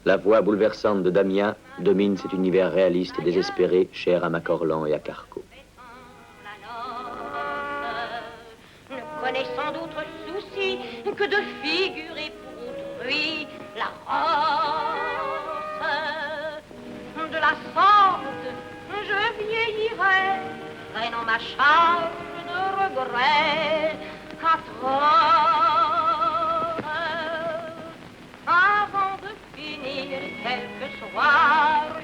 La voix bouleversante de Damien domine cet univers réaliste et désespéré, cher à Macorlan et à Carco. Ne connaissant d'autres soucis que de figurer pour autrui la race. De la sorte, je vieillirai, traînant ma charge de regrets, atroces. Avant de finir quelques soirs,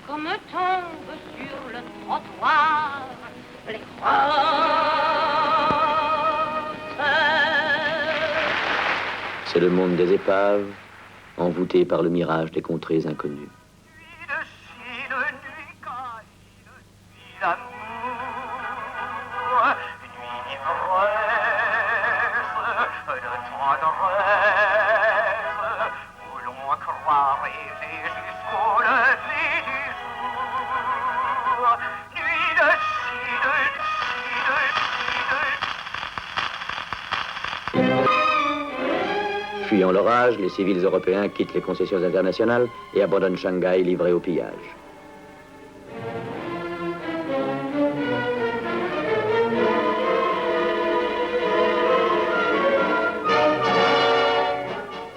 comme tombent sur le trottoir les crosses. C'est le monde des épaves, envoûté par le mirage des contrées inconnues. Fuyant l'orage, les civils européens quittent les concessions internationales et abandonnent Shanghai livré au pillage.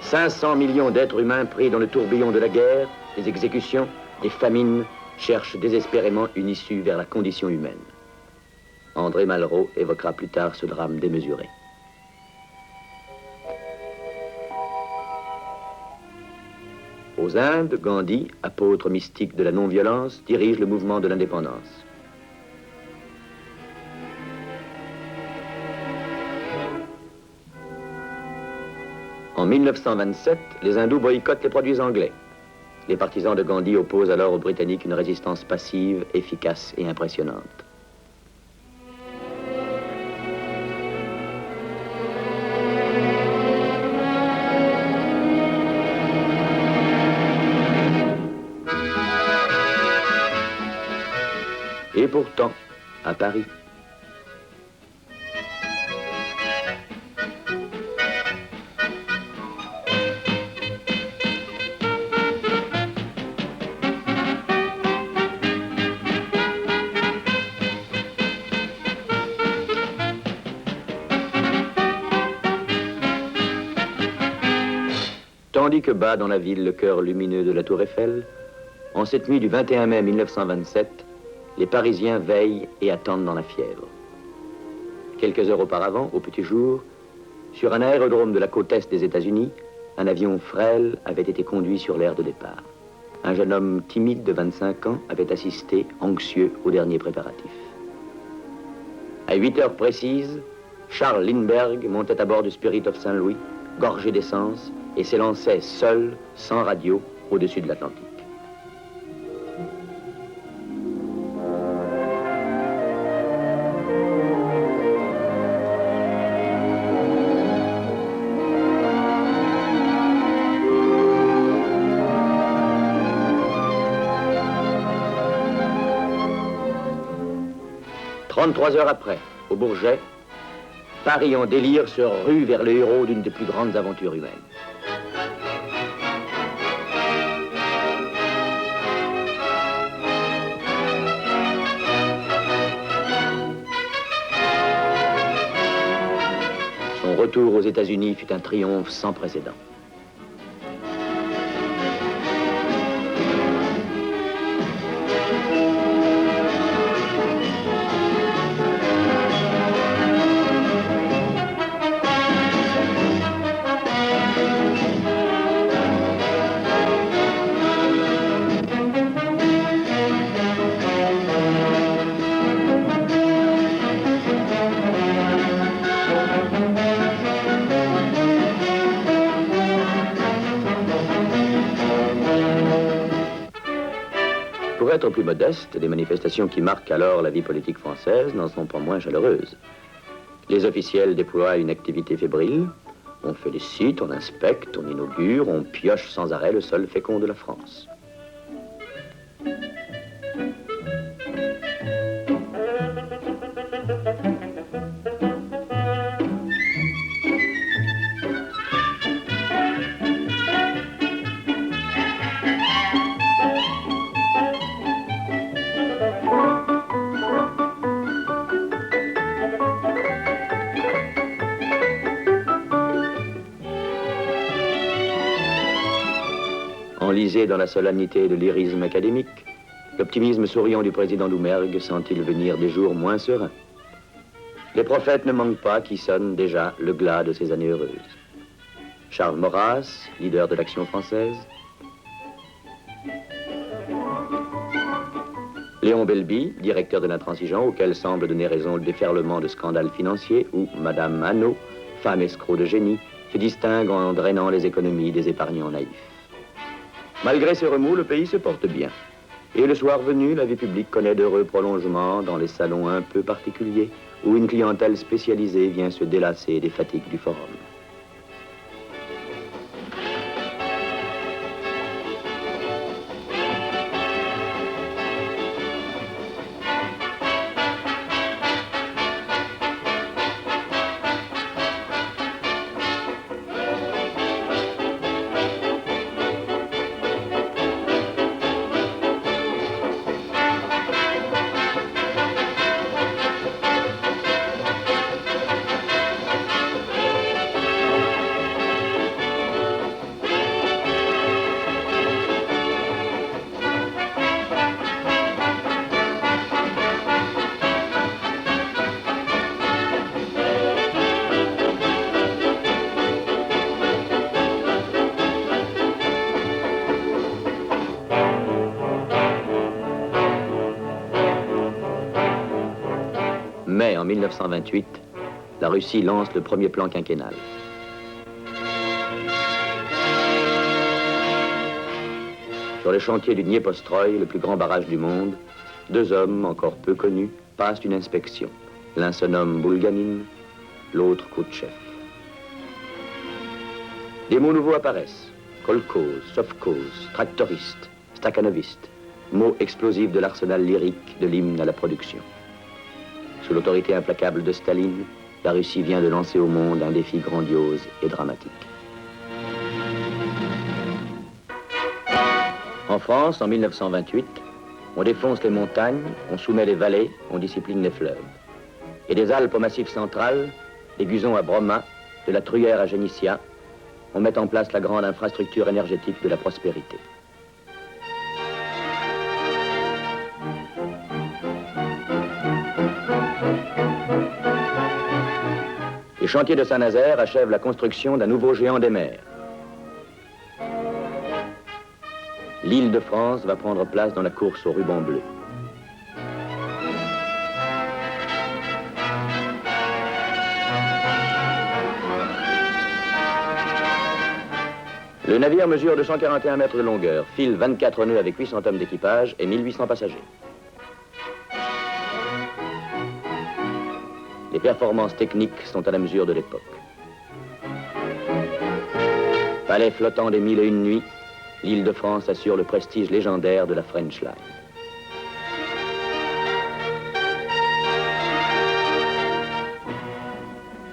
« 500 millions d'êtres humains pris dans le tourbillon de la guerre, des exécutions, des famines, cherchent désespérément une issue vers la condition humaine. » André Malraux évoquera plus tard ce drame démesuré. Aux Indes, Gandhi, apôtre mystique de la non-violence, dirige le mouvement de l'indépendance. En 1927, les hindous boycottent les produits anglais. Les partisans de Gandhi opposent alors aux Britanniques une résistance passive, efficace et impressionnante. Et pourtant, à Paris, tandis que bat dans la ville le cœur lumineux de la Tour Eiffel, en cette nuit du 21 mai 1927, les Parisiens veillent et attendent dans la fièvre. Quelques heures auparavant, au petit jour, sur un aérodrome de la côte est des États-Unis, un avion frêle avait été conduit sur l'aire de départ. Un jeune homme timide de 25 ans avait assisté, anxieux, aux derniers préparatifs. À 8 heures précises, Charles Lindbergh montait à bord du Spirit of Saint-Louis, gorgé d'essence, et s'élançait seul, sans radio, au-dessus de l'Atlantique. « 33 heures après, au Bourget, Paris en délire se rue vers le héros d'une des plus grandes aventures humaines. Son retour aux États-Unis fut un triomphe sans précédent. Pour être plus modeste, les manifestations qui marquent alors la vie politique française n'en sont pas moins chaleureuses. Les officiels déploient une activité fébrile. On fait des sites, on inspecte, on inaugure, on pioche sans arrêt le sol fécond de la France. Enlisé dans la solennité de l'irisme académique, l'optimisme souriant du président Doumergue sent-il venir des jours moins sereins. Les prophètes ne manquent pas qui sonnent déjà le glas de ces années heureuses. Charles Maurras, leader de l'Action française. Léon Belby, directeur de l'Intransigeant, auquel semble donner raison le déferlement de scandales financiers, où Madame Hanot, femme escroc de génie, se distingue en drainant les économies des épargnants naïfs. Malgré ces remous, le pays se porte bien. Et le soir venu, la vie publique connaît d'heureux prolongements dans les salons un peu particuliers, où une clientèle spécialisée vient se délasser des fatigues du forum. Mai en 1928, la Russie lance le premier plan quinquennal. Sur le chantier du Dnieprstroï, le plus grand barrage du monde, deux hommes encore peu connus passent une inspection. L'un se nomme Bulganin, l'autre Khrouchtchev. Des mots nouveaux apparaissent. Kolkhoz, sovkhoz, tractoriste, stakhanoviste, mots explosifs de l'arsenal lyrique de l'hymne à la production. Sous l'autorité implacable de Staline, la Russie vient de lancer au monde un défi grandiose et dramatique. En France, en 1928, on défonce les montagnes, on soumet les vallées, on discipline les fleuves. Et des Alpes au Massif central, des Gusons à Bromma, de la Truyère à Génissia, on met en place la grande infrastructure énergétique de la prospérité. Les chantiers de Saint-Nazaire achèvent la construction d'un nouveau géant des mers. L'île de France va prendre place dans la course au ruban bleu. Le navire mesure 241 mètres de longueur, file 24 nœuds avec 800 hommes d'équipage et 1800 passagers. Les performances techniques sont à la mesure de l'époque. Palais flottant des 1001 nuits, l'île de France assure le prestige légendaire de la French Line.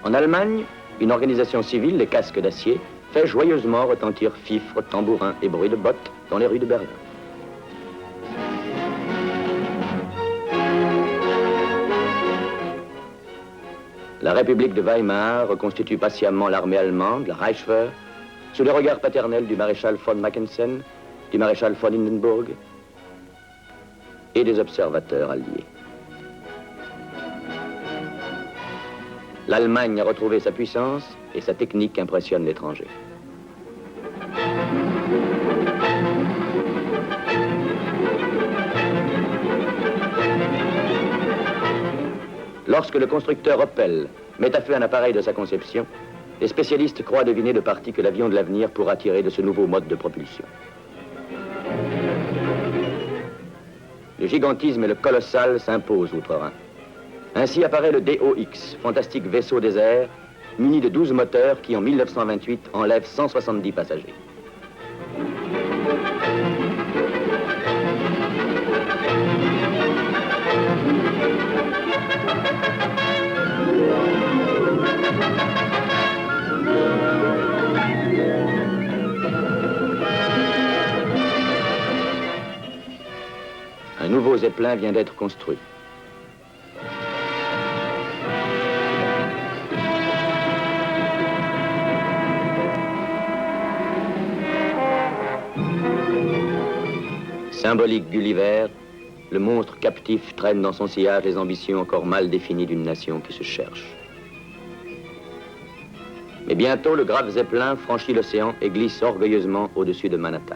En Allemagne, une organisation civile, les casques d'acier, fait joyeusement retentir fifres, tambourins et bruits de bottes dans les rues de Berlin. La République de Weimar reconstitue patiemment l'armée allemande, la Reichswehr, sous le regard paternel du maréchal von Mackensen, du maréchal von Hindenburg et des observateurs alliés. L'Allemagne a retrouvé sa puissance et sa technique impressionne l'étranger. Lorsque le constructeur Opel met à feu un appareil de sa conception, les spécialistes croient deviner de parti que l'avion de l'avenir pourra tirer de ce nouveau mode de propulsion. Le gigantisme et le colossal s'imposent outre-Rhin. Ainsi apparaît le DOX, fantastique vaisseau des airs, muni de 12 moteurs qui, en 1928, enlèvent 170 passagers. Un nouveau Zeppelin vient d'être construit. Symbolique Gulliver, le monstre captif traîne dans son sillage les ambitions encore mal définies d'une nation qui se cherche. Mais bientôt, le grave Zeppelin franchit l'océan et glisse orgueilleusement au-dessus de Manhattan.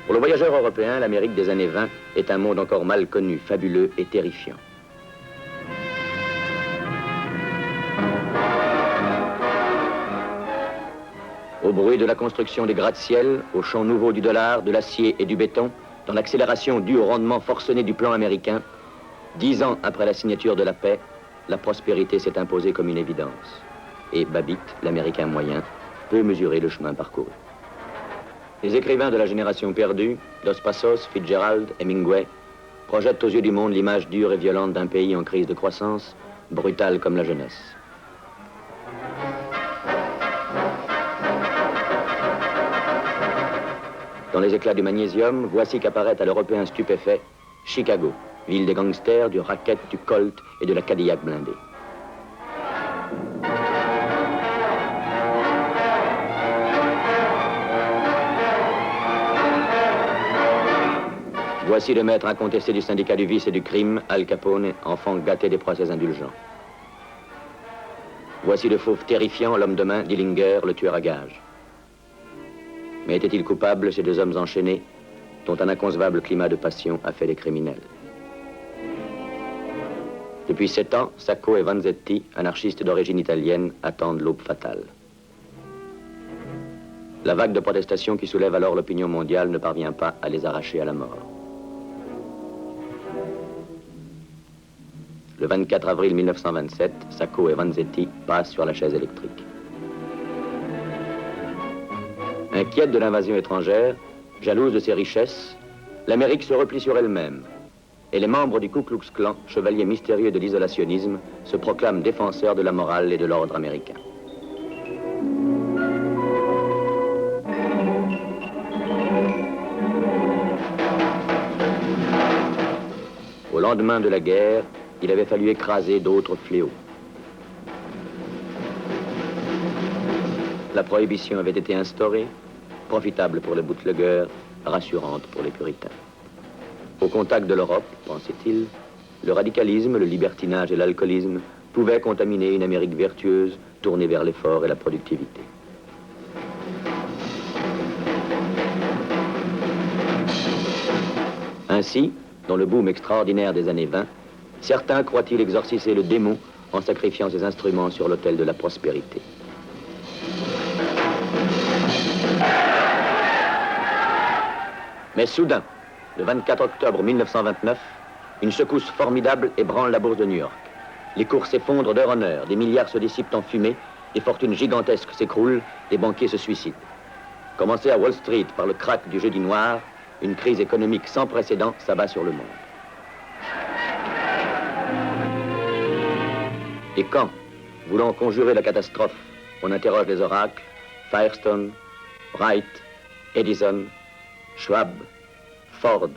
Pour le voyageur européen, l'Amérique des années 20 est un monde encore mal connu, fabuleux et terrifiant. Au bruit de la construction des gratte-ciel, au chant nouveau du dollar, de l'acier et du béton, dans l'accélération due au rendement forcené du plan américain, 10 ans après la signature de la paix, la prospérité s'est imposée comme une évidence. Et Babbitt, l'Américain moyen, peut mesurer le chemin parcouru. Les écrivains de la génération perdue, Dos Passos, Fitzgerald, Hemingway, projettent aux yeux du monde l'image dure et violente d'un pays en crise de croissance, brutale comme la jeunesse. Dans les éclats du magnésium, voici qu'apparaît à l'Européen stupéfait Chicago, ville des gangsters, du racket, du Colt et de la Cadillac blindée. Voici le maître incontesté du syndicat du vice et du crime, Al Capone, enfant gâté des procès indulgents. Voici le fauve terrifiant, l'homme de main, Dillinger, le tueur à gages. Mais étaient-ils coupables, ces deux hommes enchaînés, dont un inconcevable climat de passion a fait des criminels? Depuis 7 ans, Sacco et Vanzetti, anarchistes d'origine italienne, attendent l'aube fatale. La vague de protestation qui soulève alors l'opinion mondiale ne parvient pas à les arracher à la mort. Le 24 avril 1927, Sacco et Vanzetti passent sur la chaise électrique. Inquiète de l'invasion étrangère, jalouse de ses richesses, l'Amérique se replie sur elle-même. Et les membres du Ku Klux Klan, chevaliers mystérieux de l'isolationnisme, se proclament défenseurs de la morale et de l'ordre américain. Au lendemain de la guerre, il avait fallu écraser d'autres fléaux. La prohibition avait été instaurée, profitable pour les bootleggers, rassurante pour les puritains. Au contact de l'Europe, pensait-il, le radicalisme, le libertinage et l'alcoolisme pouvaient contaminer une Amérique vertueuse, tournée vers l'effort et la productivité. Ainsi, dans le boom extraordinaire des années 20, certains croient-ils exorciser le démon en sacrifiant ses instruments sur l'autel de la prospérité. Mais soudain, le 24 octobre 1929, une secousse formidable ébranle la bourse de New York. Les cours s'effondrent d'heure en heure, des milliards se dissipent en fumée, des fortunes gigantesques s'écroulent, des banquiers se suicident. Commencée à Wall Street par le krach du jeudi noir, une crise économique sans précédent s'abat sur le monde. Et quand, voulant conjurer la catastrophe, on interroge les oracles, Firestone, Wright, Edison, Schwab, Ford,